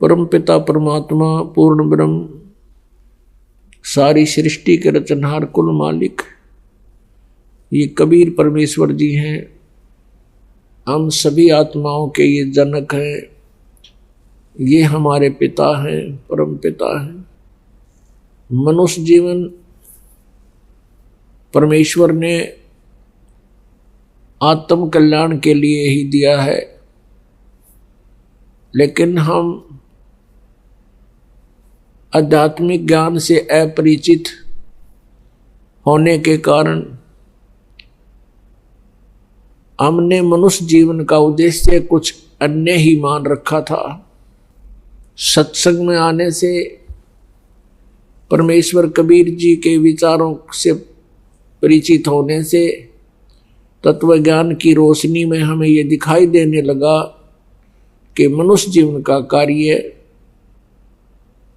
परम पिता परमात्मा पूर्ण ब्रह्म सारी सृष्टि के रचनहार कुल मालिक ये कबीर परमेश्वर जी हैं। हम सभी आत्माओं के ये जनक हैं, ये हमारे पिता हैं, परम पिता हैं। मनुष्य जीवन परमेश्वर ने आत्म कल्याण के लिए ही दिया है, लेकिन हम आध्यात्मिक ज्ञान से अपरिचित होने के कारण हमने मनुष्य जीवन का उद्देश्य कुछ अन्य ही मान रखा था। सत्संग में आने से, परमेश्वर कबीर जी के विचारों से परिचित होने से, तत्व ज्ञान की रोशनी में हमें ये दिखाई देने लगा कि मनुष्य जीवन का कार्य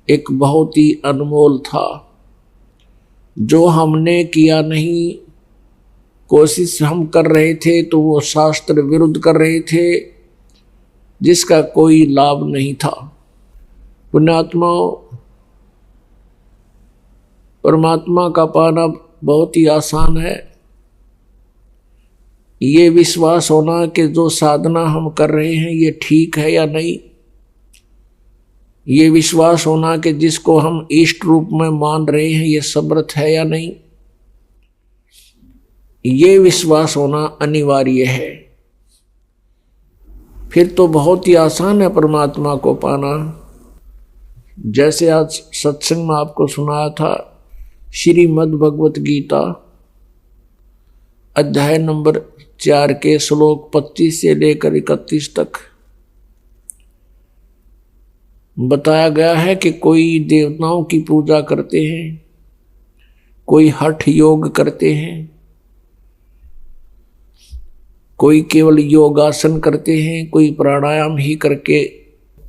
एक बहुत ही अनमोल था। जो हमने किया नहीं, कोशिश हम कर रहे थे तो वो शास्त्र विरुद्ध कर रहे थे, जिसका कोई लाभ नहीं था। पुण्यात्माओं, परमात्मा का पाना बहुत ही आसान है। ये विश्वास होना कि जो साधना हम कर रहे हैं ये ठीक है या नहीं, ये विश्वास होना कि जिसको हम इष्ट रूप में मान रहे हैं ये समर्थ है या नहीं, ये विश्वास होना अनिवार्य है। फिर तो बहुत ही आसान है परमात्मा को पाना। जैसे आज सत्संग में आपको सुनाया था, श्रीमद् भगवत गीता अध्याय नंबर 4 के श्लोक 25 से लेकर 31 तक बताया गया है कि कोई देवताओं की पूजा करते हैं, कोई हठ योग करते हैं, कोई केवल योगासन करते हैं, कोई प्राणायाम ही करके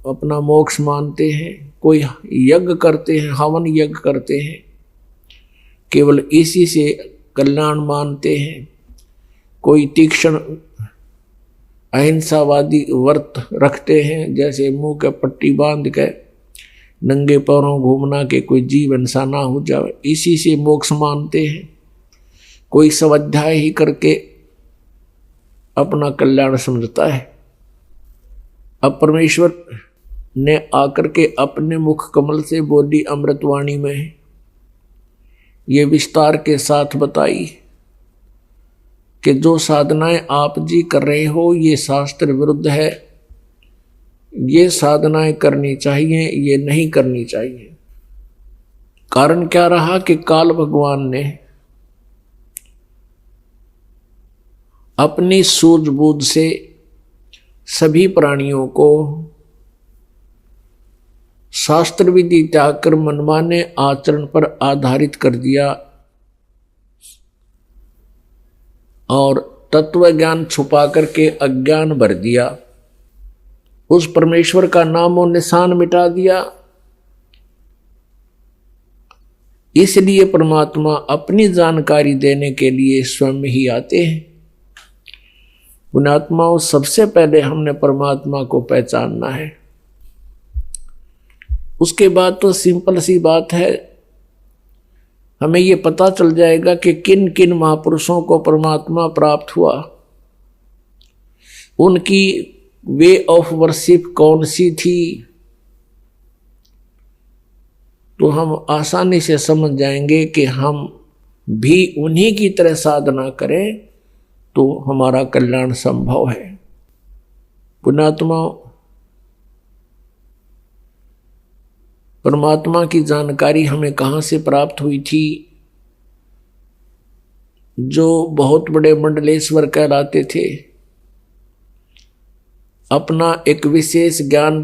अपना मोक्ष मानते हैं, कोई यज्ञ करते हैं, हवन यज्ञ करते हैं, केवल इसी से कल्याण मानते हैं, कोई तीक्ष्ण अहिंसावादी व्रत रखते हैं, जैसे मुंह के पट्टी बांध के नंगे पैरों घूमना के कोई जीव हिंसा ना हो जाए, इसी से मोक्ष मानते हैं। कोई स्वाध्याय ही करके अपना कल्याण समझता है। अब परमेश्वर ने आकर के अपने मुख कमल से बोली अमृतवाणी में ये विस्तार के साथ बताई कि जो साधनाएं आप जी कर रहे हो ये शास्त्र विरुद्ध है, ये साधनाएं करनी चाहिए, ये नहीं करनी चाहिए। कारण क्या रहा कि काल भगवान ने अपनी सूझबूझ से सभी प्राणियों को शास्त्र विधि त्याग कर मनमाने आचरण पर आधारित कर दिया और तत्व ज्ञान छुपा करके अज्ञान भर दिया। उस परमेश्वर का नाम और निशान मिटा दिया। इसलिए परमात्मा अपनी जानकारी देने के लिए स्वयं ही आते हैं। पुण्यात्माओं, सबसे पहले हमने परमात्मा को पहचानना है। उसके बाद तो सिंपल सी बात है, हमें ये पता चल जाएगा कि किन किन महापुरुषों को परमात्मा प्राप्त हुआ, उनकी वे ऑफ वर्शिप कौन सी थी, तो हम आसानी से समझ जाएंगे कि हम भी उन्हीं की तरह साधना करें तो हमारा कल्याण संभव है। पुण्यात्मा, परमात्मा की जानकारी हमें कहाँ से प्राप्त हुई थी? जो बहुत बड़े मंडलेश्वर कहलाते थे, अपना एक विशेष ज्ञान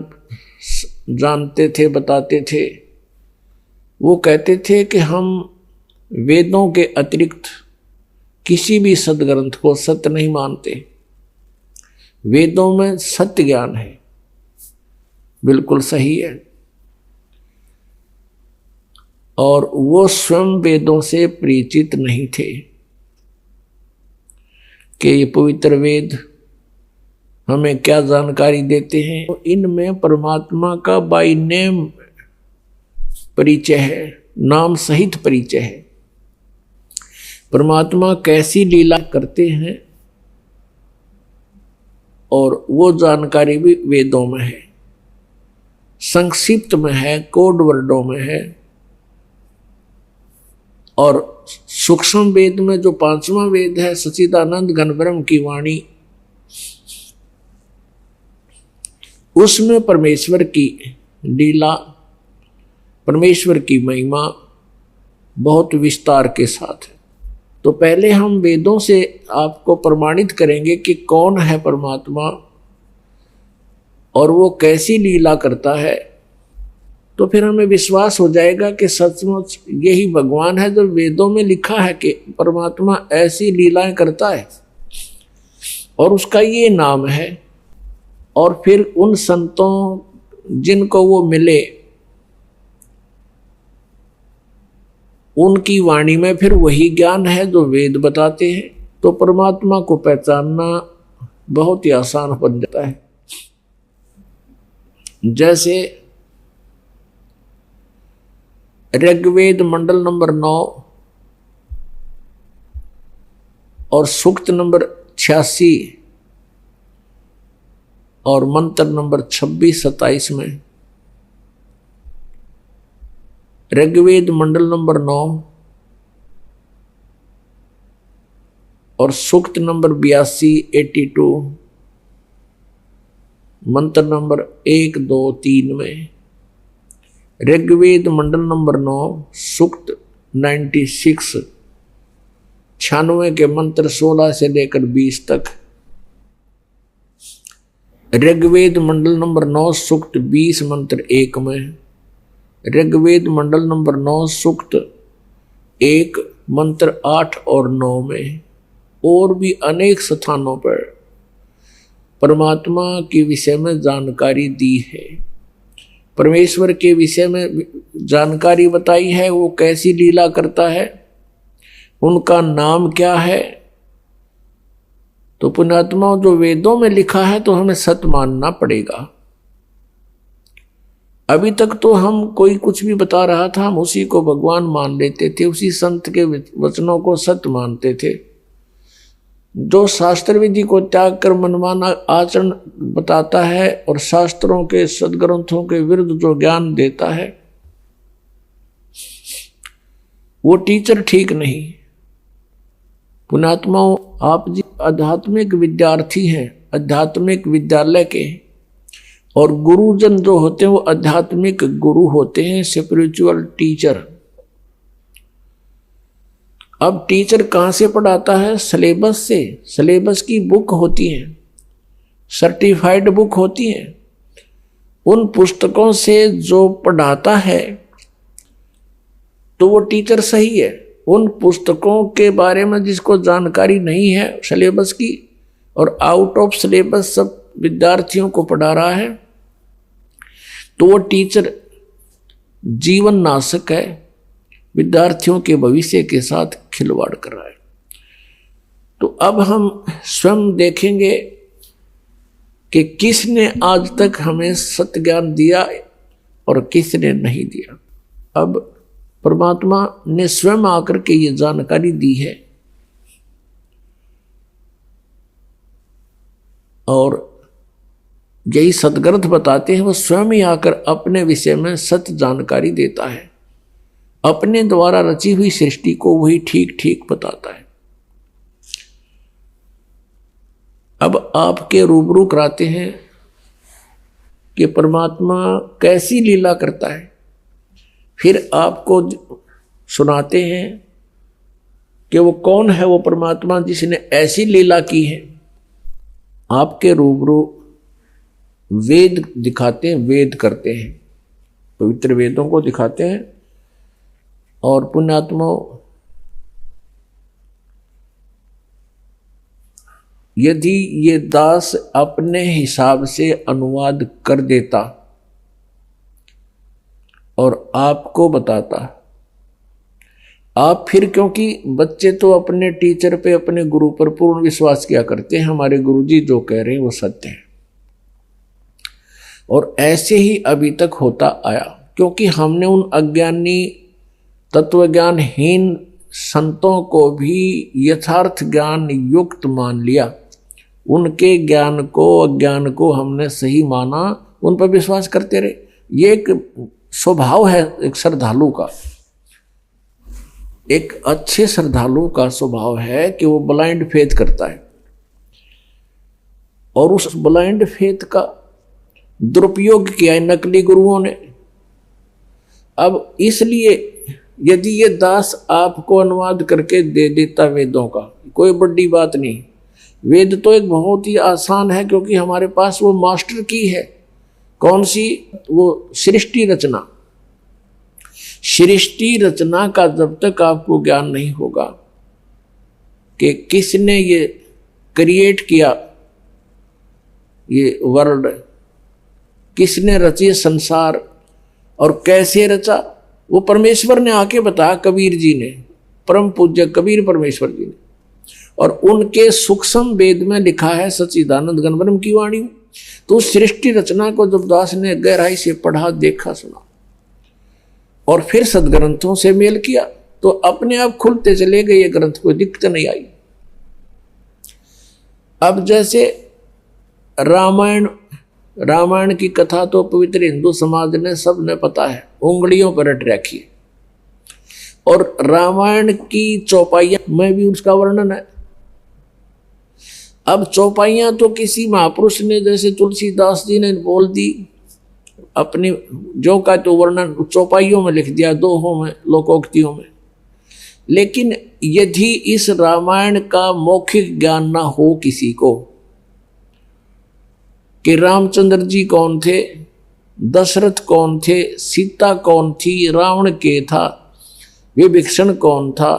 जानते थे, बताते थे। वो कहते थे कि हम वेदों के अतिरिक्त किसी भी सदग्रंथ को सत्य नहीं मानते। वेदों में सत्य ज्ञान है, बिल्कुल सही है। और वो स्वयं वेदों से परिचित नहीं थे कि ये पवित्र वेद हमें क्या जानकारी देते हैं? तो इनमें परमात्मा का बाय नेम परिचय है, नाम सहित परिचय है। परमात्मा कैसी लीला करते हैं और वो जानकारी भी वेदों में है, संक्षिप्त में है, कोड वर्डों में है। और सूक्ष्म वेद में जो 5वां वेद है, सच्चिदानंद घन ब्रह्म की वाणी, उसमें परमेश्वर की लीला, परमेश्वर की महिमा बहुत विस्तार के साथ है। तो पहले हम वेदों से आपको प्रमाणित करेंगे कि कौन है परमात्मा और वो कैसी लीला करता है। तो फिर हमें विश्वास हो जाएगा कि सचमुच यही भगवान है जो वेदों में लिखा है कि परमात्मा ऐसी लीलाएं करता है और उसका ये नाम है। और फिर उन संतों जिनको वो मिले, उनकी वाणी में फिर वही ज्ञान है जो वेद बताते हैं। तो परमात्मा को पहचानना बहुत ही आसान बन जाता है। जैसे ऋग्वेद मंडल नंबर 9 और सूक्त नंबर 86 और मंत्र नंबर 26-27 में, ऋग्वेद मंडल नंबर 9 और सूक्त नंबर 82-82, मंत्र नंबर 1, 2, 3 में, ऋग्वेद मंडल नंबर 9 सूक्त 96, 96 के मंत्र 16 से लेकर 20 तक, ऋग्वेद मंडल नंबर 9 सूक्त 20 मंत्र 1 में, ऋग्वेद मंडल नंबर 9 सूक्त 1 मंत्र 8 और 9 में, और भी अनेक स्थानों पर परमात्मा के विषय में जानकारी दी है। परमेश्वर के विषय में जानकारी बताई है, वो कैसी लीला करता है, उनका नाम क्या है। तो पुण्यात्मा जो वेदों में लिखा है तो हमें सत्य मानना पड़ेगा। अभी तक तो हम कोई कुछ भी बता रहा था, हम उसी को भगवान मान लेते थे, उसी संत के वचनों को सत्य मानते थे। जो शास्त्र विधि को त्याग कर मनमाना आचरण बताता है और शास्त्रों के सदग्रंथों के विरुद्ध जो ज्ञान देता है, वो टीचर ठीक नहीं। पुण्यात्माओं, आप जी आध्यात्मिक विद्यार्थी हैं, आध्यात्मिक विद्यालय के, और गुरुजन जो होते हैं वो आध्यात्मिक गुरु होते हैं, स्पिरिचुअल टीचर। अब टीचर कहाँ से पढ़ाता है? सिलेबस से। सिलेबस की बुक होती है, सर्टिफाइड बुक होती है। उन पुस्तकों से जो पढ़ाता है तो वो टीचर सही है। उन पुस्तकों के बारे में जिसको जानकारी नहीं है सिलेबस की, और आउट ऑफ सिलेबस सब विद्यार्थियों को पढ़ा रहा है, तो वो टीचर जीवन नाशक है, विद्यार्थियों के भविष्य के साथ खिलवाड़ कर रहा है। तो अब हम स्वयं देखेंगे कि किसने आज तक हमें सत्य ज्ञान दिया और किसने नहीं दिया। अब परमात्मा ने स्वयं आकर के ये जानकारी दी है, और यही सदग्रंथ बताते हैं, वो स्वयं ही आकर अपने विषय में सत्य जानकारी देता है। अपने द्वारा रची हुई सृष्टि को वही ठीक ठीक बताता है। अब आपके रूबरू कराते हैं कि परमात्मा कैसी लीला करता है, फिर आपको सुनाते हैं कि वो कौन है वो परमात्मा जिसने ऐसी लीला की है। आपके रूबरू वेद दिखाते हैं, वेद करते हैं, पवित्र वेदों को दिखाते हैं। और पुण्यात्मा, यदि ये दास अपने हिसाब से अनुवाद कर देता और आपको बताता, आप फिर, क्योंकि बच्चे तो अपने टीचर पे, अपने गुरु पर पूर्ण विश्वास किया करते हैं, हमारे गुरुजी जो कह रहे हैं वो सत्य है, और ऐसे ही अभी तक होता आया, क्योंकि हमने उन अज्ञानी तत्वज्ञानहीन संतों को भी यथार्थ ज्ञान युक्त मान लिया, उनके ज्ञान को, अज्ञान को हमने सही माना, उन पर विश्वास करते रहे। ये एक स्वभाव है एक श्रद्धालु का, एक अच्छे श्रद्धालु का स्वभाव है कि वो ब्लाइंड फेथ करता है, और उस ब्लाइंड फेथ का दुरुपयोग किया है नकली गुरुओं ने। अब इसलिए यदि ये दास आपको अनुवाद करके दे देता वेदों का, कोई बड़ी बात नहीं, वेद तो एक बहुत ही आसान है, क्योंकि हमारे पास वो मास्टर की है। कौन सी? वो सृष्टि रचना। सृष्टि रचना का जब तक आपको ज्ञान नहीं होगा कि किसने ये क्रिएट किया, ये वर्ल्ड किसने रची, संसार, और कैसे रचा, वो परमेश्वर ने आके बताया, कबीर जी ने, परम पूज्य कबीर परमेश्वर जी ने, और उनके सूक्ष्म वेद में लिखा है सच्चिदानंद घन ब्रह्म की वाणी। तो सृष्टि रचना को जब दास ने गहराई से पढ़ा, देखा, सुना, और फिर सदग्रंथों से मेल किया, तो अपने आप खुलते चले गए, ये ग्रंथ कोई दिक्कत नहीं आई। अब जैसे रामायण की कथा तो पवित्र हिंदू समाज ने, सब ने पता है, उंगलियों पर रट रखी है, और रामायण की चौपाइयां में भी उसका वर्णन है। अब चौपाइयां तो किसी महापुरुष ने, जैसे तुलसीदास जी ने बोल दी, अपनी जो का तो वर्णन चौपाइयों में लिख दिया, दोहों में, लोकोक्तियों में। लेकिन यदि इस रामायण का मौखिक ज्ञान ना हो किसी को कि रामचंद्र जी कौन थे, दशरथ कौन थे, सीता कौन थी, रावण के था, विभीषण कौन था,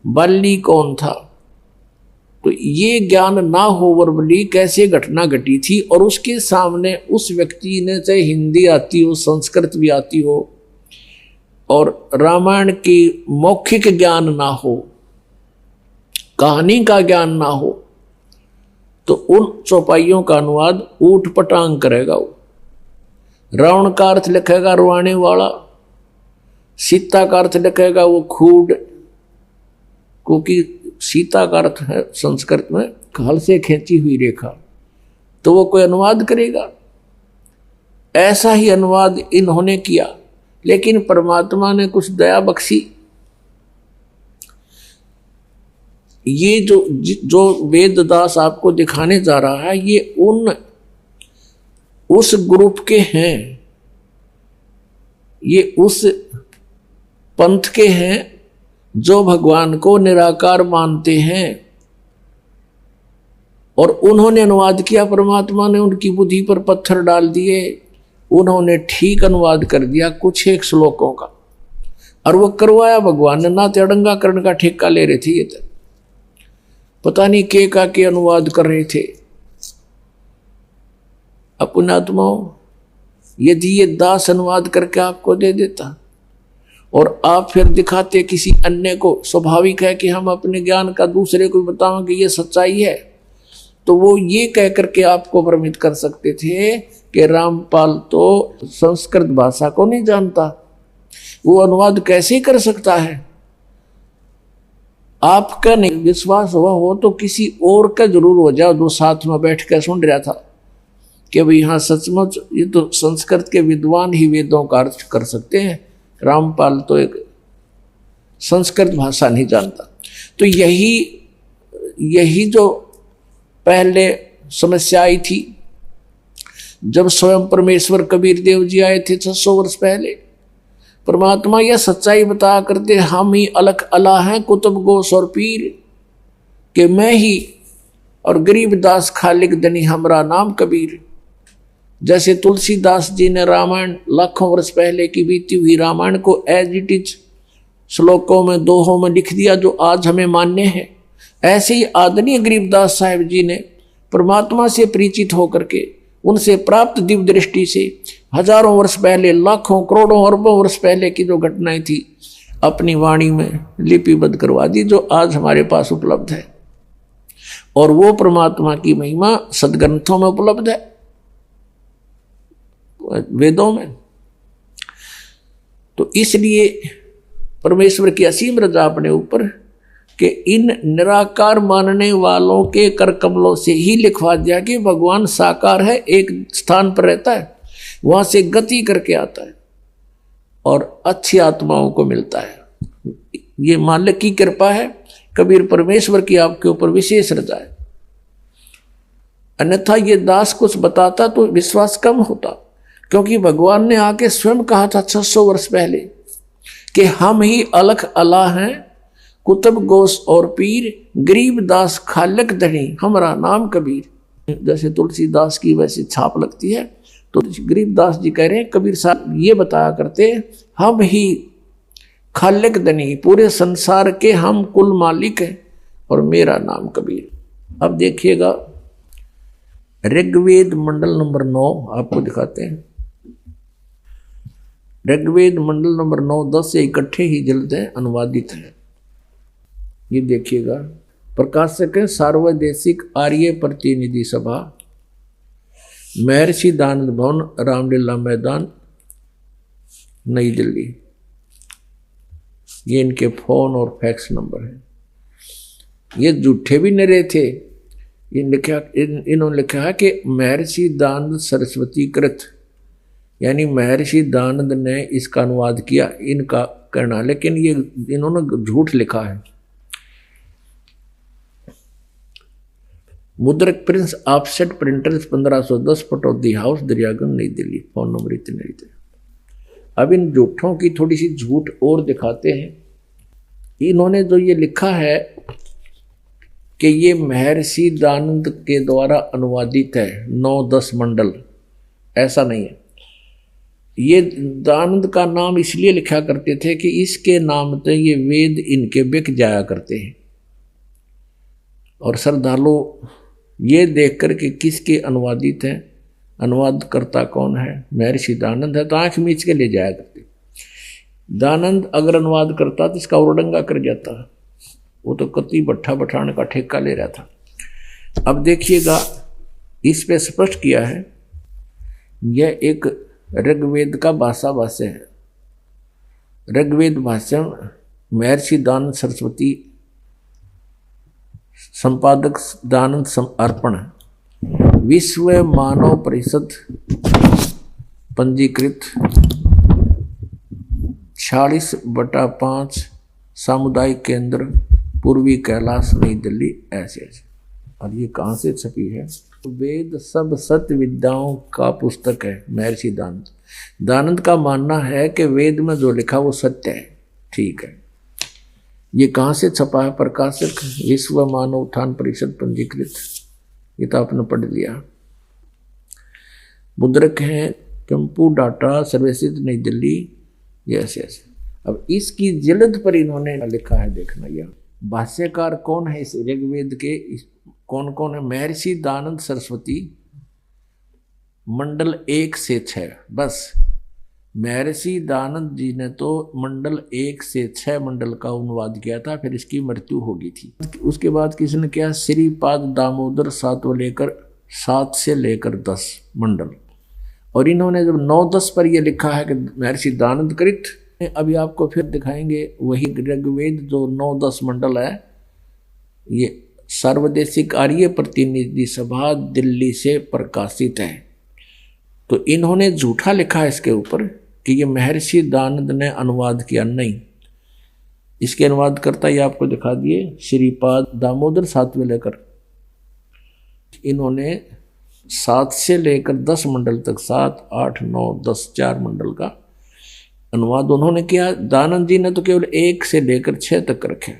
बल्ली कौन था, तो ये ज्ञान ना हो वर्बली कैसे घटना घटी थी, और उसके सामने उस व्यक्ति ने, चाहे हिंदी आती हो, संस्कृत भी आती हो, और रामायण की मौखिक ज्ञान ना हो, कहानी का ज्ञान ना हो, तो उन चौपाइयों का अनुवाद ऊट पटांग करेगा वो। रावण का अर्थ लिखेगा रुआने वाला, सीता का अर्थ लिखेगा वो खूड, क्योंकि सीता का अर्थ है संस्कृत में काल से खींची हुई रेखा, तो वो कोई अनुवाद करेगा। ऐसा ही अनुवाद इन्होंने किया, लेकिन परमात्मा ने कुछ दया बख्शी। ये जो वेददास आपको दिखाने जा रहा है, ये उस ग्रुप के हैं, ये उस पंथ के हैं जो भगवान को निराकार मानते हैं, और उन्होंने अनुवाद किया। परमात्मा ने उनकी बुद्धि पर पत्थर डाल दिए, उन्होंने ठीक अनुवाद कर दिया कुछ एक श्लोकों का, और वो करवाया भगवान ने, ना तेड़ंगा करण का ठेका ले रहे थे, ये तो पता नहीं के अनुवाद कर रहे थे। अपनात्माओं, यदि ये दास अनुवाद करके आपको दे देता और आप फिर दिखाते किसी अन्य को, स्वाभाविक है कि हम अपने ज्ञान का दूसरे को बताओं कि ये सच्चाई है, तो वो ये कह करके आपको भ्रमित कर सकते थे कि रामपाल तो संस्कृत भाषा को नहीं जानता, वो अनुवाद कैसे कर सकता है। आपका नहीं विश्वास हुआ हो तो किसी और का जरूर हो जाओ, जो साथ में बैठ कर सुन रहा था कि भाई हाँ सचमुच ये तो संस्कृत के विद्वान ही वेदों का अर्थ कर सकते हैं, रामपाल तो एक संस्कृत भाषा नहीं जानता। तो यही जो पहले समस्या आई थी, जब स्वयं परमेश्वर कबीर देव जी आए थे 600 वर्ष पहले, परमात्मा यह सच्चाई बता करते, हम ही अलग अला हैं कुतुब गोस और पीर, कि मैं ही और गरीबदास खालिक दनी हमरा नाम कबीर। जैसे तुलसीदास जी ने रामायण लाखों वर्ष पहले की बीती हुई रामायण को एज इट इज श्लोकों में, दोहों में लिख दिया जो आज हमें मान्य है, ऐसे ही आदरणीय गरीबदास साहिब जी ने परमात्मा से परिचित होकर के, उनसे प्राप्त दिव्य दृष्टि से हजारों वर्ष पहले, लाखों करोड़ों अरबों वर्ष पहले की जो घटनाएं थी, अपनी वाणी में लिपिबद्ध करवा दी, जो आज हमारे पास उपलब्ध है। और वो परमात्मा की महिमा सदग्रंथों में उपलब्ध है, वेदों में। तो इसलिए परमेश्वर की असीम रजा अपने ऊपर कि इन निराकार मानने वालों के कर कमलों से ही लिखवा दिया कि भगवान साकार है, एक स्थान पर रहता है, वहां से गति करके आता है और अच्छी आत्माओं को मिलता है। ये मालिक की कृपा है, कबीर परमेश्वर की आपके ऊपर विशेष रजा है। अन्यथा ये दास कुछ बताता तो विश्वास कम होता, क्योंकि भगवान ने आके स्वयं कहा था 600 वर्ष पहले कि हम ही अलख अल्लाह हैं, कुतुब गोस और पीर, गरीब दास खालक धनी, हमारा नाम कबीर। जैसे तुलसीदास की वैसे छाप लगती है, तो गरीबदास जी कह रहे हैं कबीर साहब ये बताया करते, हम ही खालिक धनी, पूरे संसार के हम कुल मालिक हैं और मेरा नाम कबीर। अब देखिएगा ऋग्वेद मंडल नंबर 9 आपको दिखाते हैं। ऋग्वेद मंडल नंबर 9 10 से इकट्ठे ही जल्द है, अनुवादित है। ये देखिएगा, प्रकाशक है सार्वदेशिक आर्य प्रतिनिधि सभा, महर्षि दानंद भवन, रामलीला मैदान, नई दिल्ली। ये इनके फोन और फैक्स नंबर है। ये झूठे भी निरे थे। इन्होंने लिखा है कि महर्षि दानंद सरस्वती कृत, यानी महर्षि दानंद ने इसका अनुवाद किया, इनका कहना, लेकिन ये इन्होंने झूठ लिखा है। मुद्रक Prince offset printers 1510 Pataudi house, Daryaganj, नई दिल्ली। फोन नंबर इतने थे। अब इन झूठों की थोड़ी सी झूठ और दिखाते हैं। इन्होंने जो ये लिखा है कि ये महर्षि दानंद के द्वारा अनुवादित है 9-10 मंडल, ऐसा नहीं है। ये दानंद का नाम इसलिए लिखा करते थे कि इसके नाम से ये वेद इनके बिक जाया करते हैं, और श्रद्धालु ये देख कर के किसके अनुवादित हैं, अनुवादकर्ता कौन है, महर्षि दानंद है, तो आंख मीच के ले जाया करते। दानंद अगर अनुवाद करता तो इसका उड़ंगा कर जाता, वो तो कति भट्ठा बैठाने का ठेका ले रहा था। अब देखिएगा, इस पे स्पष्ट किया है, यह एक ऋग्वेद का भाषा भाष्य है। ऋग्वेद भाष्य महर्षि दानंद सरस्वती, संपादक दानंद अर्पण, विश्व मानव परिषद पंजीकृत 46/5 सामुदायिक केंद्र, पूर्वी कैलाश, नई दिल्ली, ऐसे ऐसे। और ये कहाँ से छपी है? वेद सब सत्य विद्याओं का पुस्तक है महर्षि दानंद। दानंद का मानना है कि वेद में जो लिखा वो सत्य है, ठीक है। ये कहाँ से छपा है? प्रकाशक विश्व मानव उत्थान परिषद पंजीकृत, ये तो आपने पढ़ लिया। मुद्रक हैं कंपू डाटा सर्विसेज, नई दिल्ली, ये ऐसे ऐसे। अब इसकी जिल्द पर इन्होंने लिखा है, देखना। यह भाष्यकार कौन है इस ऋग्वेद के? कौन कौन है? महर्षि दानंद सरस्वती, मंडल 1 से 6, बस। महर्षि दानंद जी ने तो मंडल 1 से 6 मंडल का अनुवाद किया था, फिर इसकी मृत्यु हो गई थी। उसके बाद किसने किया? श्रीपाद दामोदर 7 से लेकर 10 मंडल। और इन्होंने जब 9-10 पर यह लिखा है कि महर्षि दानंद कृत, अभी आपको फिर दिखाएंगे वही ऋग्वेद जो 9-10 मंडल है, ये सर्वदेशिक आर्य प्रतिनिधि सभा दिल्ली से प्रकाशित है। तो इन्होंने झूठा लिखा है इसके ऊपर कि ये महर्षि दानंद ने अनुवाद किया, नहीं। इसके अनुवाद करता ये आपको दिखा दिए, श्रीपाद दामोदर 7वें लेकर, इन्होंने 7 से लेकर 10 मंडल तक, 7, 8, 9, 10, 4 मंडल का अनुवाद उन्होंने किया। दानंद जी ने तो केवल 1 से लेकर 6 तक रखे।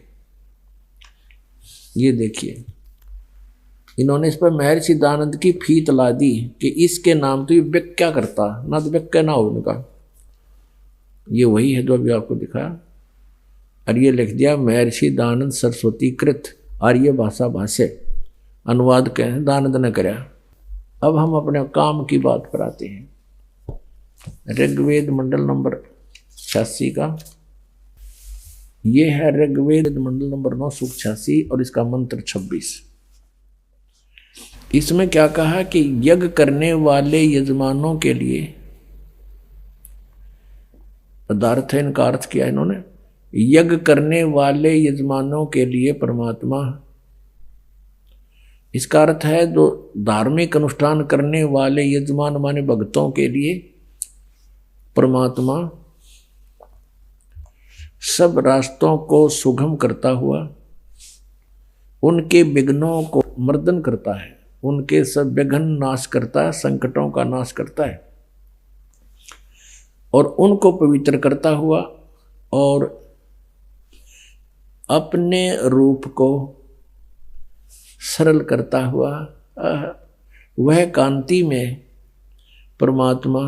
ये देखिए, इन्होंने इस पर महर्षि दानंद की फीत ला दी कि इसके नाम तो ये व्याख्या करता, ना तो व्याख्या ना हो उनका। ये वही है जो अभी आपको दिखाया। और ये लिख दिया महर्षि दानंद सरस्वती कृत आर्य भाषा भाष्य, अनुवाद कहें दानंद ने कराया। अब हम अपने काम की बात पर आते हैं। ऋग्वेद मंडल नंबर 86 का ये है ऋग्वेद मंडल नंबर 9 सूक्त 86 और इसका मंत्र 26। इसमें क्या कहा कि यज्ञ करने वाले यजमानों के लिए, पदार्थ है इनका अर्थ किया इन्होंने, यज्ञ करने वाले यजमानों के लिए परमात्मा, इसका अर्थ है जो धार्मिक अनुष्ठान करने वाले यजमान माने भक्तों के लिए परमात्मा सब रास्तों को सुगम करता हुआ उनके विघ्नों को मर्दन करता है, उनके सब विघ्न नाश करता है, संकटों का नाश करता है और उनको पवित्र करता हुआ और अपने रूप को सरल करता हुआ वह कांति में परमात्मा,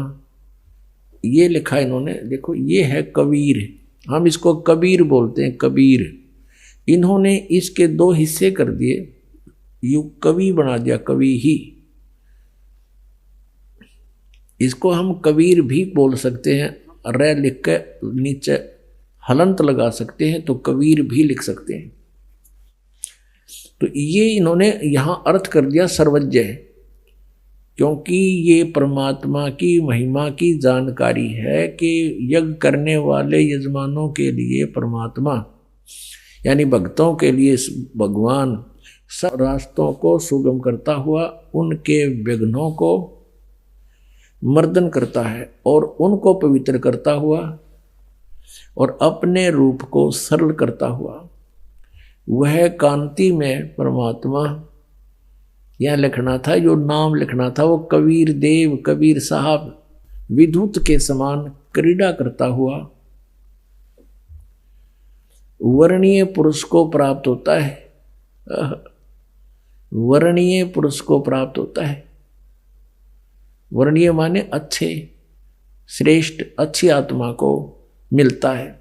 ये लिखा इन्होंने, देखो ये है कबीर, हम इसको कबीर बोलते हैं, कबीर। इन्होंने इसके दो हिस्से कर दिए, यू कवि बना दिया, कवि ही। इसको हम कबीर भी बोल सकते हैं, रे लिख के नीचे हलंत लगा सकते हैं तो कबीर भी लिख सकते हैं। तो ये इन्होंने यहां अर्थ कर दिया सर्वज्ञ, क्योंकि ये परमात्मा की महिमा की जानकारी है कि यज्ञ करने वाले यजमानों के लिए परमात्मा यानी भक्तों के लिए भगवान सब रास्तों को सुगम करता हुआ उनके विघ्नों को मर्दन करता है और उनको पवित्र करता हुआ और अपने रूप को सरल करता हुआ वह कांति में परमात्मा, यह लिखना था, जो नाम लिखना था वो कबीर देव, कबीर साहब, विद्युत के समान क्रीड़ा करता हुआ वर्णीय पुरुष को प्राप्त होता है। वर्णीय पुरुष को प्राप्त होता है। वर्णीय माने अच्छे, श्रेष्ठ, अच्छी आत्मा को मिलता है।